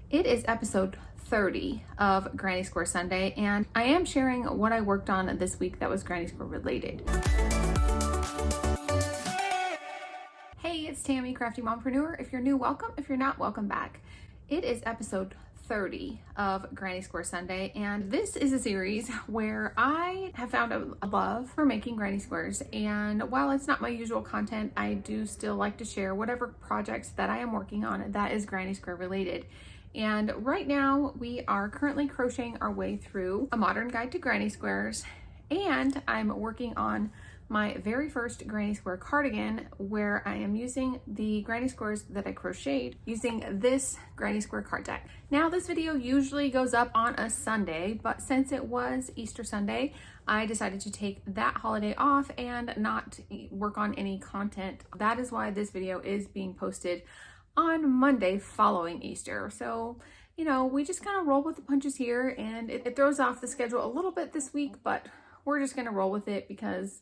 It is episode 30 of Granny Square Sunday, and I am sharing what I worked on this week that was Granny Square related. Hey, it's Tammy, Crafty Mompreneur. If you're new, welcome. If you're not, welcome back. It is episode 30 of Granny Square Sunday, and this is a series where I have found a love for making granny squares. And while it's not my usual content, I do still like to share whatever projects that I am working on that is granny square related. And right now we are currently crocheting our way through a modern guide to granny squares, and I'm working on my very first granny square cardigan, where I am using the granny squares that I crocheted using this granny square card deck. Now, this video usually goes up on a Sunday, but since it was Easter Sunday, I decided to take that holiday off and not work on any content. That is why this video is being posted on Monday following Easter. So, you know, we just kind of roll with the punches here, and it throws off the schedule a little bit this week, but we're just gonna roll with it because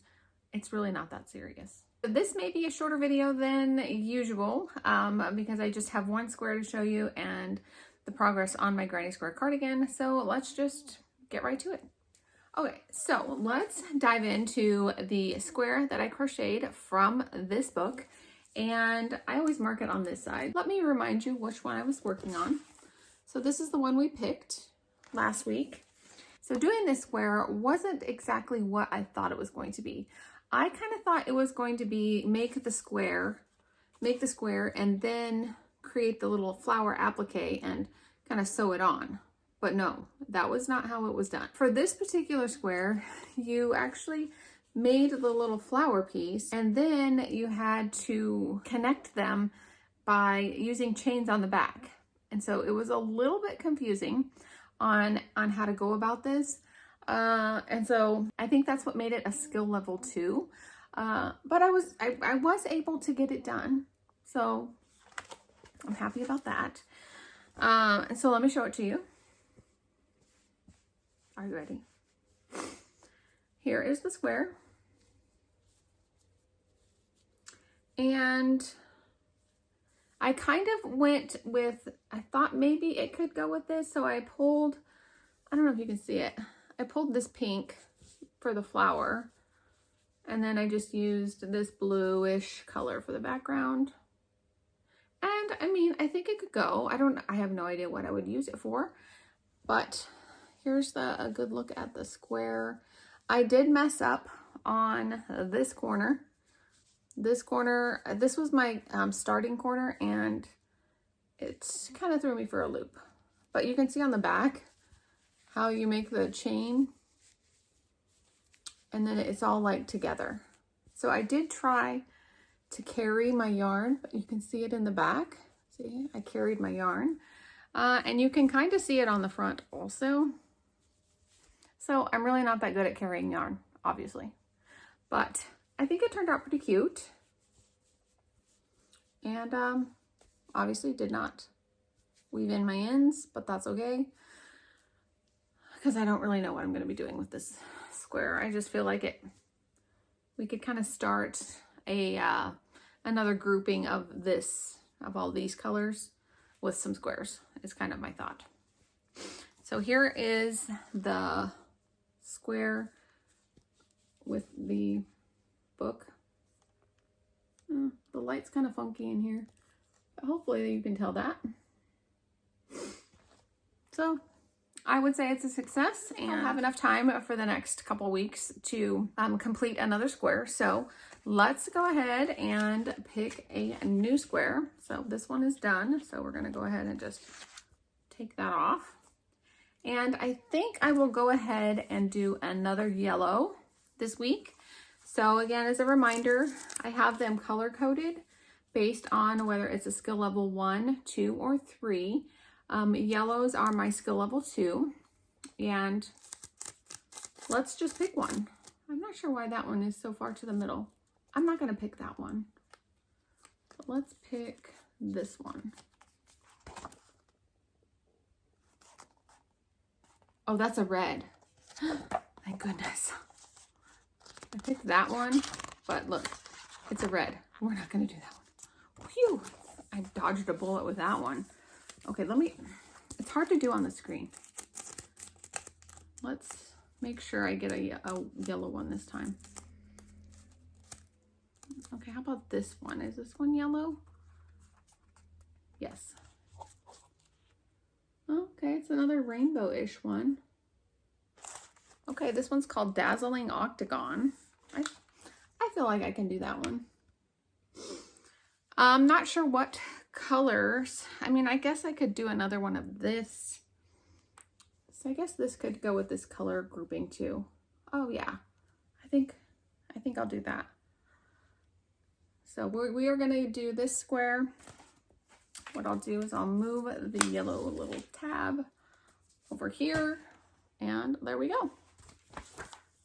it's really not that serious. This may be a shorter video than usual because I just have one square to show you and the progress on my granny square cardigan. So let's just get right to it. Okay, so let's dive into the square that I crocheted from this book. And I always mark it on this side. Let me remind you which one I was working on. So this is the one we picked last week. So doing this square wasn't exactly what I thought it was going to be. I kind of thought it was going to be make the square and then create the little flower applique and kind of sew it on. But no, that was not how it was done. For this particular square, you actually made the little flower piece, and then you had to connect them by using chains on the back. And so it was a little bit confusing on how to go about this. And so I think that's what made it a skill level 2. But I was able to get it done. So I'm happy about that. And so let me show it to you. Are you ready? Here is the square. And I kind of went with, I thought maybe it could go with this. So I pulled, I don't know if you can see it. I pulled this pink for the flower, and then I just used this bluish color for the background. And I mean, I think it could go. I have no idea what I would use it for, but here's a good look at the square. I did mess up on this corner. This was my starting corner, and it kind of threw me for a loop. But you can see on the back how you make the chain, and then it's all like together. So I did try to carry my yarn, but you can see it in the back. See, I carried my yarn, and you can kind of see it on the front also. So I'm really not that good at carrying yarn, obviously, but I think it turned out pretty cute. And obviously did not weave in my ends, but that's okay, because I don't really know what I'm going to be doing with this square. I just feel like we could kind of start another grouping of all these colors with some squares. Is kind of my thought. So here is the square with the book. The light's kind of funky in here, but hopefully you can tell that. So I would say it's a success, and I'll have enough time for the next couple weeks to complete another square. So let's go ahead and pick a new square. So this one is done. So we're going to go ahead and just take that off. And I think I will go ahead and do another yellow this week. So again, as a reminder, I have them color coded based on whether it's a skill level 1, 2, or 3. Yellows are my skill level 2, and let's just pick one. I'm not sure why that one is so far to the middle. I'm not going to pick that one, but let's pick this one. Oh, that's a red. Thank goodness. I picked that one, but look, it's a red. We're not going to do that one. Phew, I dodged a bullet with that one. Okay, let me It's hard to do on the screen. Let's make sure I get a yellow one this time. Okay, how about this one? Is this one yellow? Yes. Okay, it's another rainbow-ish one. Okay, this one's called Dazzling Octagon. I feel like I can do that one. I'm not sure what colors. I mean, I guess I could do another one of this. So I guess this could go with this color grouping too. Oh yeah, I think I'll do that. So we are gonna do this square. What I'll do is I'll move the yellow little tab over here, and there we go.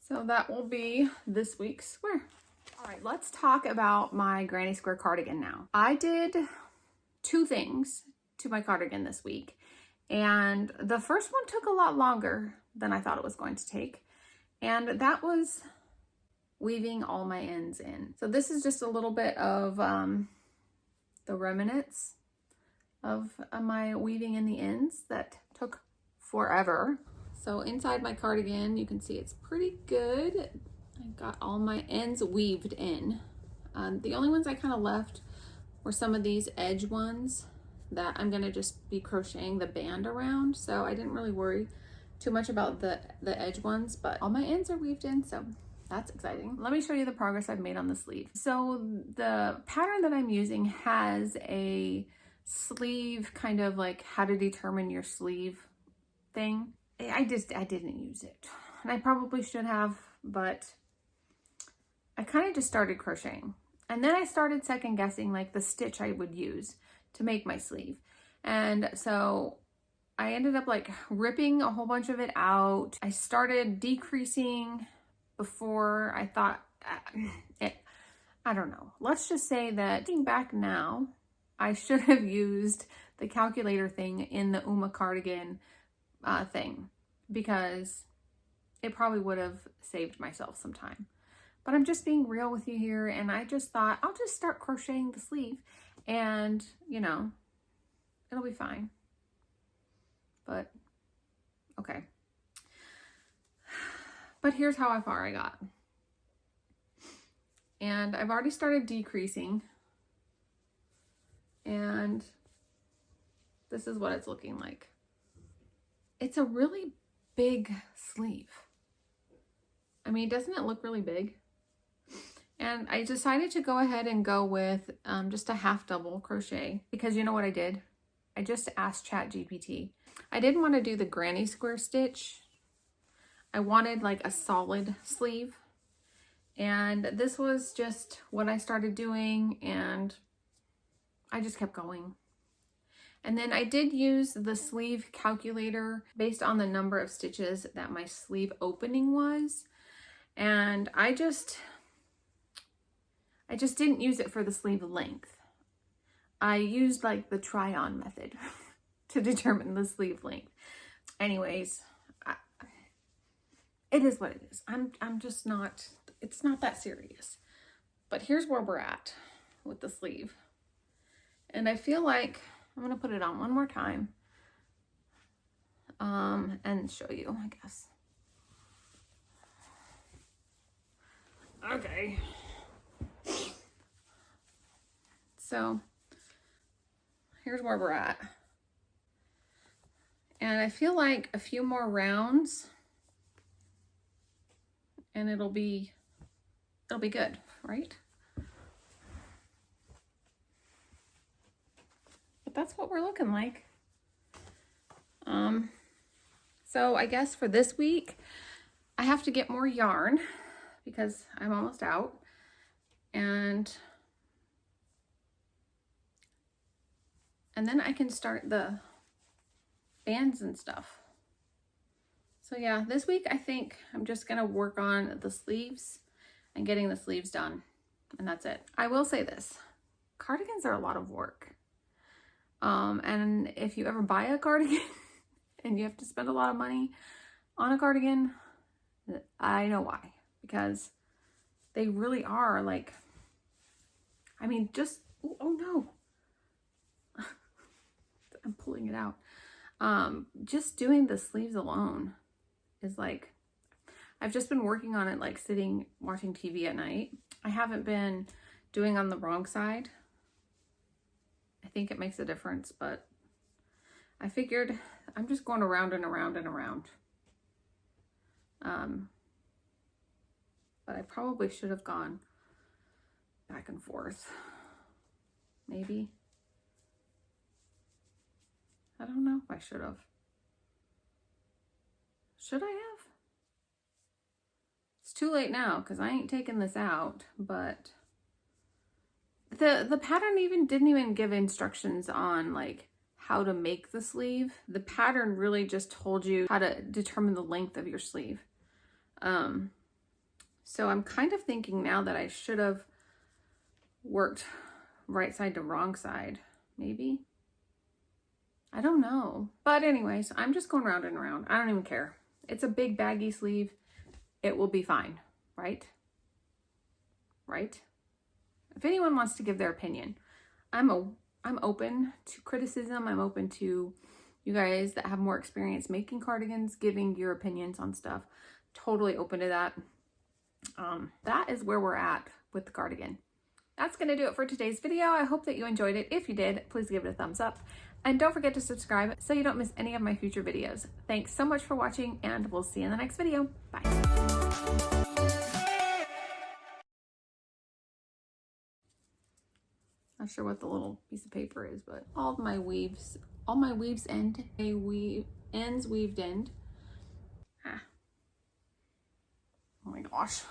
So that will be this week's square. All right, let's talk about my granny square cardigan now. I did 2 things to my cardigan this week, and the first one took a lot longer than I thought it was going to take, and that was weaving all my ends in. So this is just a little bit of the remnants of my weaving in the ends that took forever. So inside my cardigan, you can see it's pretty good. I got all my ends weaved in. The only ones I kind of left were some of these edge ones that I'm gonna just be crocheting the band around. So I didn't really worry too much about the edge ones, but all my ends are weaved in, so that's exciting. Let me show you the progress I've made on the sleeve. So the pattern that I'm using has a sleeve, kind of like how to determine your sleeve thing. I didn't use it, and I probably should have, but I kind of just started crocheting, and then I started second guessing like the stitch I would use to make my sleeve. And so I ended up like ripping a whole bunch of it out. I started decreasing before I thought I don't know. Let's just say that looking back now, I should have used the calculator thing in the Uma cardigan thing, because it probably would have saved myself some time. But I'm just being real with you here, and I just thought I'll just start crocheting the sleeve, and you know, it'll be fine. But okay. But here's how far I got. And I've already started decreasing, and this is what it's looking like. It's a really big sleeve. I mean, doesn't it look really big? And I decided to go ahead and go with just a half double crochet, because you know what I did? I just asked ChatGPT. I didn't want to do the granny square stitch. I wanted like a solid sleeve. And this was just what I started doing, and I just kept going. And then I did use the sleeve calculator based on the number of stitches that my sleeve opening was. And I just didn't use it for the sleeve length. I used like the try-on method to determine the sleeve length. Anyways, it is what it is. I'm just not, it's not that serious. But here's where we're at with the sleeve. And I feel like I'm gonna put it on one more time and show you, I guess. Okay. So here's where we're at. And I feel like a few more rounds and it'll be good, right? But that's what we're looking like. So I guess for this week, I have to get more yarn because I'm almost out. And then I can start the bands and stuff. So yeah, this week I think I'm just gonna work on the sleeves and getting the sleeves done, and that's it. I will say this, cardigans are a lot of work. And if you ever buy a cardigan and you have to spend a lot of money on a cardigan, I know why, because they really are like, I mean, just, oh no, I'm pulling it out. Just doing the sleeves alone is like, I've just been working on it, like sitting watching TV at night. I haven't been doing on the wrong side. I think it makes a difference, but I figured I'm just going around and around and around. But I probably should have gone back and forth. Maybe. I don't know if I should have. Should I have? It's too late now because I ain't taking this out, but the pattern didn't even give instructions on like how to make the sleeve. The pattern really just told you how to determine the length of your sleeve. So I'm kind of thinking now that I should have worked right side to wrong side, maybe. I don't know. But anyways, I'm just going round and around. I don't even care. It's a big baggy sleeve. It will be fine, right? Right? If anyone wants to give their opinion, I'm open to criticism. I'm open to you guys that have more experience making cardigans, giving your opinions on stuff. Totally open to that. That is where we're at with the cardigan. That's going to do it for today's video. I hope that you enjoyed it. If you did, please give it a thumbs up. And don't forget to subscribe so you don't miss any of my future videos. Thanks so much for watching, and we'll see you in the next video. Bye. Not sure what the little piece of paper is, but all my weaves end. Ends weaved end. Ah. Oh my gosh.